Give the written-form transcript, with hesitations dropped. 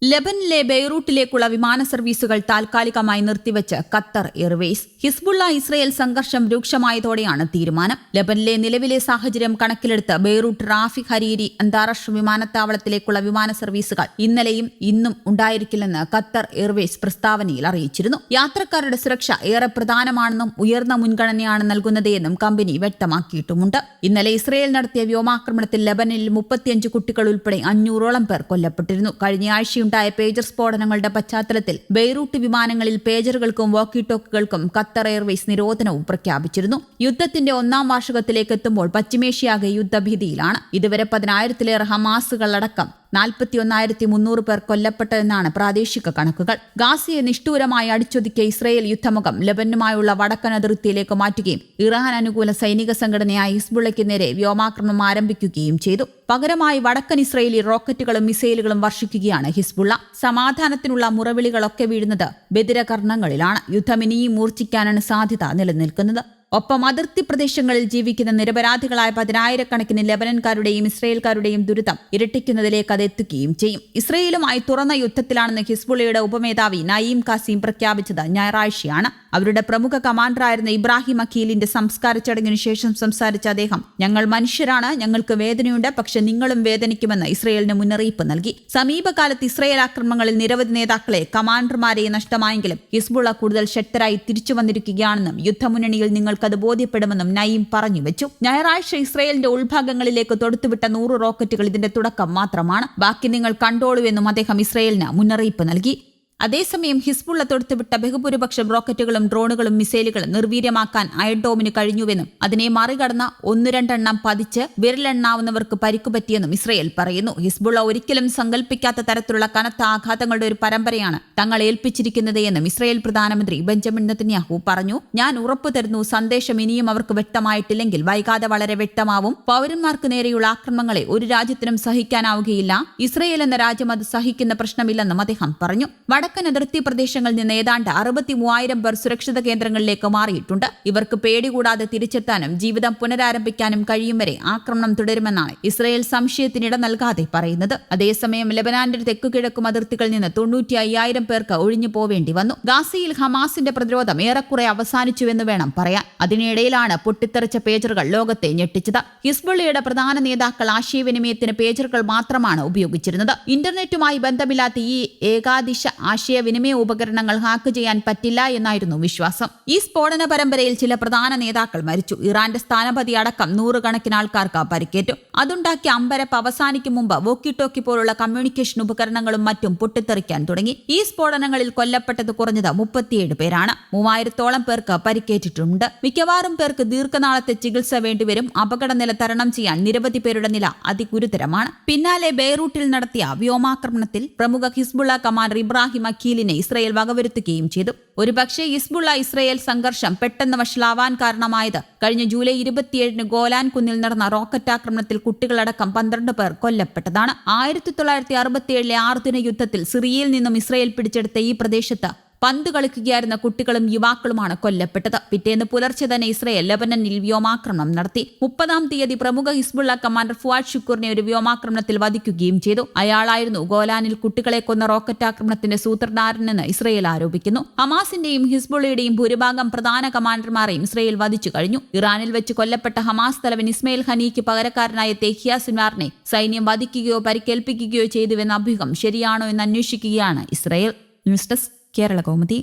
ലെബനിലെ ബെയ്റൂട്ടിലേക്കുള്ള വിമാന സർവീസുകൾ താൽക്കാലികമായി നിർത്തിവെച്ച് ഖത്തർ എയർവേസ്. ഹിസ്ബുള്ള ഇസ്രയേൽ സംഘർഷം രൂക്ഷമായതോടെയാണ് തീരുമാനം. ലെബനിലെ നിലവിലെ സാഹചര്യം കണക്കിലെടുത്ത് ബെയ്റൂട്ട് റാഫിക് ഹരീരി അന്താരാഷ്ട്ര വിമാനത്താവളത്തിലേക്കുള്ള വിമാന സർവീസുകൾ ഇന്നലെയും ഇന്നും ഉണ്ടായിരിക്കില്ലെന്ന് ഖത്തർ എയർവേസ് പ്രസ്താവനയിൽ അറിയിച്ചിരുന്നു. യാത്രക്കാരുടെ സുരക്ഷ ഏറെ പ്രധാനമാണെന്നും ഉയർന്ന മുൻഗണനയാണ് നൽകുന്നതെന്നും കമ്പനി വ്യക്തമാക്കിയിട്ടുമുണ്ട്. ഇന്നലെ ഇസ്രയേൽ നടത്തിയ വ്യോമാക്രമണത്തിൽ ലെബനിൽ 35 കുട്ടികൾ ഉൾപ്പെടെ 500ഓളം പേർ കൊല്ലപ്പെട്ടിരുന്നു. കഴിഞ്ഞ ആഴ്ച ഉണ്ടായ പേജർ സ്ഫോടനങ്ങളുടെ പശ്ചാത്തലത്തിൽ ബെയ്റൂട്ട് വിമാനങ്ങളിൽ പേജറുകൾക്കും വോക്കി ടോക്കുകൾക്കും ഖത്തർ എയർവേസ് നിരോധനവും പ്രഖ്യാപിച്ചിരുന്നു. യുദ്ധത്തിന്റെ 1ാം വാർഷികത്തിലേക്ക് എത്തുമ്പോൾ പശ്ചിമേഷ്യാകെ യുദ്ധഭീതിയിലാണ്. ഇതുവരെ 10,000-ലേറെ ഹമാസുകളടക്കം 41,300 പേർ കൊല്ലപ്പെട്ടതെന്നാണ് പ്രാദേശിക കണക്കുകൾ. ഗാസയെ നിഷ്ഠൂരമായി അടിച്ചൊതുക്കിയ ഇസ്രയേൽ യുദ്ധമുഖം ലെബനുമായുള്ള വടക്കൻ അതിർത്തിയിലേക്ക് മാറ്റുകയും ഇറാൻ അനുകൂല സൈനിക സംഘടനയായ ഹിസ്ബുള്ളയ്ക്ക് നേരെ വ്യോമാക്രമണം ആരംഭിക്കുകയും ചെയ്തു. പകരമായി വടക്കൻ ഇസ്രയേലിൽ റോക്കറ്റുകളും മിസൈലുകളും വർഷിക്കുകയാണ് ഹിസ്ബുള്ള. സമാധാനത്തിനുള്ള മുറവിളികളൊക്കെ വീഴുന്നത് ബദിരകർണങ്ങളിലാണ്. യുദ്ധം ഇനിയും മൂർച്ഛിക്കാനാണ് സാധ്യത നിലനിൽക്കുന്നത്. ഒപ്പം അതിർത്തി പ്രദേശങ്ങളിൽ ജീവിക്കുന്ന നിരപരാധികളായ 10,000-കണക്കിന് ലെബനൻകാരുടെയും ഇസ്രയേൽക്കാരുടെയും ദുരിതം ഇരട്ടിക്കുന്നതിലേക്ക് അത് എത്തുകയും ചെയ്യും. ഇസ്രയേലുമായി തുറന്ന യുദ്ധത്തിലാണെന്ന് ഹിസ്ബുള്ളയുടെ ഉപമേധാവി നയീം കാസിം പ്രഖ്യാപിച്ചത് ഞായറാഴ്ചയാണ്. അവരുടെ പ്രമുഖ കമാൻഡറായിരുന്ന ഇബ്രാഹിം അഖീലിന്റെ സംസ്കാര ചടങ്ങിനു ശേഷം സംസാരിച്ച അദ്ദേഹം, ഞങ്ങൾ മനുഷ്യരാണ്, ഞങ്ങൾക്ക് വേദനയുണ്ട്, പക്ഷെ നിങ്ങളും വേദനിക്കുമെന്ന് ഇസ്രയേലിന് മുന്നറിയിപ്പ് നൽകി. സമീപകാലത്ത് ഇസ്രയേൽ ആക്രമണങ്ങളിൽ നിരവധി നേതാക്കളെ കമാൻഡർമാരെ നഷ്ടമായെങ്കിലും ഹിസ്ബുള്ള കൂടുതൽ ശക്തരായി തിരിച്ചു വന്നിരിക്കുകയാണെന്നും യുദ്ധമുന്നണിയിൽ നിങ്ങൾക്കത് ബോധ്യപ്പെടുമെന്നും നയീം പറഞ്ഞു വെച്ചു. ഞായറാഴ്ച ഇസ്രയേലിന്റെ ഉൾഭാഗങ്ങളിലേക്ക് തൊടുത്തുവിട്ട 100 റോക്കറ്റുകൾ ഇതിന്റെ തുടക്കം മാത്രമാണ്. ബാക്കി നിങ്ങൾ കണ്ടോളൂ എന്നും അദ്ദേഹം ഇസ്രയേലിന് മുന്നറിയിപ്പ് നൽകി. അതേസമയം ഹിസ്ബുള്ള തൊടുത്തുവിട്ട ബഹുഭൂരിപക്ഷം റോക്കറ്റുകളും ഡ്രോണുകളും മിസൈലുകളും നിർവീര്യമാക്കാൻ അയൺഡോമിന് കഴിഞ്ഞുവെന്നും അതിനെ മറികടന്ന 1-2 എണ്ണം പതിച്ച് വിരലെണ്ണാവുന്നവർക്ക് പരിക്കുപറ്റിയെന്നും ഇസ്രയേൽ പറയുന്നു. ഹിസ്ബുള്ള ഒരിക്കലും സങ്കല്പിക്കാത്ത തരത്തിലുള്ള കനത്ത ആഘാതങ്ങളുടെ ഒരു പരമ്പരയാണ് തങ്ങൾ ഏൽപ്പിച്ചിരിക്കുന്നത് എന്നും ഇസ്രയേൽ പ്രധാനമന്ത്രി ബെഞ്ചമിൻ നെതന്യാഹു പറഞ്ഞു. ഞാൻ ഉറപ്പു തരുന്നു, സന്ദേശം ഇനിയും അവർക്ക് വ്യക്തമായിട്ടില്ലെങ്കിൽ വൈകാതെ വളരെ വ്യക്തമാവും. പൗരന്മാർക്ക് നേരെയുള്ള ആക്രമണങ്ങളെ ഒരു രാജ്യത്തിനും സഹിക്കാനാവുകയില്ല. ഇസ്രയേൽ എന്ന രാജ്യം അത് സഹിക്കുന്ന പ്രശ്നമില്ലെന്നും അദ്ദേഹം പറഞ്ഞു. വടക്കൻ അതിർത്തി പ്രദേശങ്ങളിൽ നിന്ന് ഏതാണ്ട് 63,000 പേർ സുരക്ഷിത കേന്ദ്രങ്ങളിലേക്ക് മാറിയിട്ടുണ്ട്. ഇവർക്ക് പേടി കൂടാതെ തിരിച്ചെത്താനും ജീവിതം പുനരാരംഭിക്കാനും കഴിയും വരെ ആക്രമണം തുടരുമെന്നാണ് ഇസ്രയേൽ സംശയത്തിനിട നൽകാതെ പറയുന്നത്. അതേസമയം ലെബനാന്റെ തെക്കുകിഴക്കും അതിർത്തികളിൽ നിന്ന് 95,000 പേർക്ക് ഒഴിഞ്ഞു പോവേണ്ടി വന്നു. ഗാസയിൽ ഹമാസിന്റെ പ്രതിരോധം ഏറെക്കുറെ അവസാനിച്ചുവെന്ന് വേണം പറയാൻ. അതിനിടയിലാണ് പൊട്ടിത്തെറിച്ച പേജറുകൾ ലോകത്തെ ഞെട്ടിച്ചത്. ഹിസ്ബുള്ളയുടെ പ്രധാന നേതാക്കൾ ആശയവിനിമയത്തിന് പേജറുകൾ മാത്രമാണ് ഉപയോഗിച്ചിരുന്നത്. ഇന്റർനെറ്റുമായി ബന്ധമില്ലാത്ത ഈ ഏകാദിശ ആശയവിനിമയ ഉപകരണങ്ങൾ ഹാക്ക് ചെയ്യാൻ പറ്റില്ല എന്നായിരുന്നു വിശ്വാസം. ഈ സ്ഫോടന പരമ്പരയിൽ ചില പ്രധാന നേതാക്കൾ മരിച്ചു. ഇറാന്റെ സ്ഥാനപതി അടക്കം 100 കണക്കിന് ആൾക്കാർക്ക് പരിക്കേറ്റു. അതുണ്ടാക്കിയ അമ്പരപ്പ് അവസാനിക്കും മുമ്പ് വോക്കി ടോക്കി പോലുള്ള കമ്മ്യൂണിക്കേഷൻ ഉപകരണങ്ങളും മറ്റും പൊട്ടിത്തെറിക്കാൻ തുടങ്ങി. ഈ സ്ഫോടനങ്ങളിൽ കൊല്ലപ്പെട്ടത് കുറഞ്ഞത് 37 പേരാണ്. 3,000-ഓളം പേർക്ക് പരിക്കേറ്റിട്ടുണ്ട്. മിക്കവാറും പേർക്ക് ദീർഘനാളത്തെ ചികിത്സ വേണ്ടിവരും. അപകടനില തരണം ചെയ്യാൻ നിരവധി പേരുടെ നില അതിഗുരുതരമാണ്. പിന്നാലെ ബെയ്റൂട്ടിൽ നടത്തിയ വ്യോമാക്രമണത്തിൽ പ്രമുഖ ഹിസ്ബുള്ള കമാൻഡർ ഇബ്രാഹിം അഖീലിനെ ഇസ്രയേൽ വകവരുത്തുകയും ചെയ്തു. ഒരുപക്ഷെ ഹിസ്ബുള്ള ഇസ്രയേൽ സംഘർഷം പെട്ടെന്ന് വഷളാവാൻ കാരണമായത് കഴിഞ്ഞ ജൂലൈ 27-ന് ഗോലാൻ കുന്നിൽ നടന്ന റോക്കറ്റ് ആക്രമണത്തിൽ കുട്ടികളടക്കം 12 പേർ കൊല്ലപ്പെട്ടതാണ്. 1967-ലെ 6 ദിന യുദ്ധത്തിൽ സിറിയയിൽ നിന്നും ഇസ്രയേൽ പിടിച്ചെടുത്ത ഈ പ്രദേശത്ത് പന്ത് കളിക്കുകയായിരുന്ന കുട്ടികളും യുവാക്കളുമാണ് കൊല്ലപ്പെട്ടത്. പിറ്റേന്ന് പുലർച്ചെ തന്നെ ഇസ്രയേൽ ലെബനനിൽ വ്യോമാക്രമണം നടത്തി. 30-ാം തീയതി പ്രമുഖ ഹിസ്ബുള്ള കമാൻഡർ ഫുആദ് ഷുക്കൂറിനെ ഒരു വ്യോമാക്രമണത്തിൽ വധിക്കുകയും ചെയ്തു. അയാളായിരുന്നു ഗോലാനിൽ കുട്ടികളെ കൊന്ന റോക്കറ്റ് ആക്രമണത്തിന്റെ സൂത്രധാരനെന്ന് ഇസ്രയേൽ ആരോപിക്കുന്നു. ഹമാസിന്റെയും ഹിസ്ബുള്ളയുടെയും ഭൂരിഭാഗം പ്രധാന കമാൻഡർമാരെയും ഇസ്രയേൽ വധിച്ചു കഴിഞ്ഞു. ഇറാനിൽ വെച്ച് കൊല്ലപ്പെട്ട ഹമാസ് തലവൻ ഇസ്മയിൽ ഹനിയ്ക്ക് പകരക്കാരനായ യഹ്യ സിൻവാറിനെ സൈന്യം വധിക്കുകയോ പരിക്കേൽപ്പിക്കുകയോ ചെയ്തുവെന്ന അഭ്യൂഹം ശരിയാണോ എന്ന് അന്വേഷിക്കുകയാണ് Israel. News desk Kerala Kaumudi.